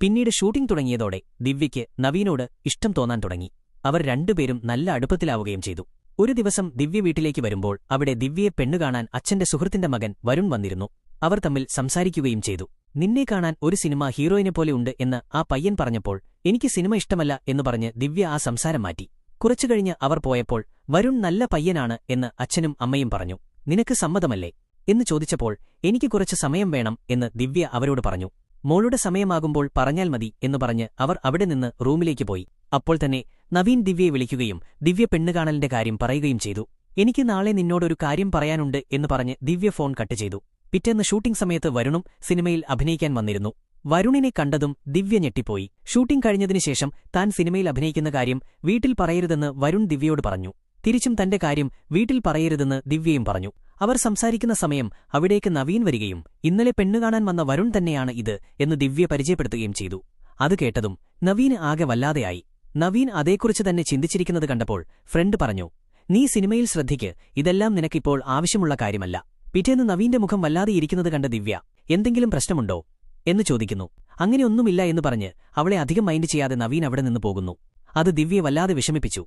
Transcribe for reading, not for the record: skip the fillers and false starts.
പിന്നീട് ഷൂട്ടിംഗ് തുടങ്ങിയതോടെ ദിവ്യയ്ക്ക് നവീനോട് ഇഷ്ടം തോന്നാൻ തുടങ്ങി. അവർ രണ്ടുപേരും നല്ല അടുപ്പത്തിലാവുകയും ചെയ്തു. ഒരു ദിവസം ദിവ്യ വീട്ടിലേക്ക് വരുമ്പോൾ അവിടെ ദിവ്യയെ പെണ്ണുകാണാൻ അച്ഛന്റെ സുഹൃത്തിന്റെ മകൻ വരുൺ വന്നിരുന്നു. അവർ തമ്മിൽ സംസാരിക്കുകയും ചെയ്തു. നിന്നെ കാണാൻ ഒരു സിനിമ ഹീറോയിനെപ്പോലെ ഉണ്ട് എന്ന് ആ പയ്യൻ പറഞ്ഞപ്പോൾ എനിക്ക് സിനിമ ഇഷ്ടമല്ല എന്നു പറഞ്ഞ് ദിവ്യ ആ സംസാരം മാറ്റി. കുറച്ചുകഴിഞ്ഞ് അവർ പോയപ്പോൾ വരുൺ നല്ല പയ്യനാണ് എന്ന് അച്ഛനും അമ്മയും പറഞ്ഞു. നിനക്ക് സമ്മതമല്ലേ എന്ന് ചോദിച്ചപ്പോൾ എനിക്ക് കുറച്ച് സമയം വേണം എന്ന് ദിവ്യ അവരോട് പറഞ്ഞു. മോളുടെ സമയമാകുമ്പോൾ പറഞ്ഞാൽ മതി എന്നു പറഞ്ഞ് അവർ അവിടെ നിന്ന് റൂമിലേക്ക് പോയി. അപ്പോൾ തന്നെ നവീൻ ദിവ്യയെ വിളിക്കുകയും ദിവ്യ പെണ്ണുകാണലിന്റെ കാര്യം പറയുകയും ചെയ്തു. എനിക്ക് നാളെ നിന്നോടൊരു കാര്യം പറയാനുണ്ട് എന്ന് പറഞ്ഞ് ദിവ്യ ഫോൺ കട്ട് ചെയ്തു. പിറ്റേന്ന് ഷൂട്ടിംഗ് സമയത്ത് വരുണും സിനിമയിൽ അഭിനയിക്കാൻ വന്നിരുന്നു. വരുണിനെ കണ്ടതും ദിവ്യ ഞെട്ടിപ്പോയി. ഷൂട്ടിംഗ് കഴിഞ്ഞതിനുശേഷം താൻ സിനിമയിൽ അഭിനയിക്കുന്ന കാര്യം വീട്ടിൽ പറയരുതെന്ന് വരുൺ ദിവ്യയോട് പറഞ്ഞു. തിരിച്ചും തന്റെ കാര്യം വീട്ടിൽ പറയരുതെന്ന് ദിവ്യയും പറഞ്ഞു. അവർ സംസാരിക്കുന്ന സമയം അവിടേക്ക് നവീൻ വരികയും ഇന്നലെ പെണ്ണുകാണാൻ വന്ന വരുൺ തന്നെയാണ് ഇത് എന്ന് ദിവ്യ പരിചയപ്പെടുത്തുകയും ചെയ്തു. അത് കേട്ടതും നവീന് ആകെ വല്ലാതെയായി. നവീൻ അതേക്കുറിച്ച് തന്നെ ചിന്തിച്ചിരിക്കുന്നത് കണ്ടപ്പോൾ ഫ്രണ്ട് പറഞ്ഞു, നീ സിനിമയിൽ ശ്രദ്ധിക്ക്, ഇതെല്ലാം നിനക്കിപ്പോൾ ആവശ്യമുള്ള കാര്യമല്ല. പിറ്റേന്ന് നവീന്റെ മുഖം വല്ലാതെ ഇരിക്കുന്നത് കണ്ട ദിവ്യ എന്തെങ്കിലും പ്രശ്നമുണ്ടോ എന്ന് ചോദിക്കുന്നു. അങ്ങനെയൊന്നുമില്ല എന്ന് പറഞ്ഞ് അവളെ അധികം മൈൻഡ് ചെയ്യാതെ നവീൻ അവിടെ നിന്ന് പോകുന്നു. അത് ദിവ്യയെ വല്ലാതെ വിഷമിപ്പിച്ചു.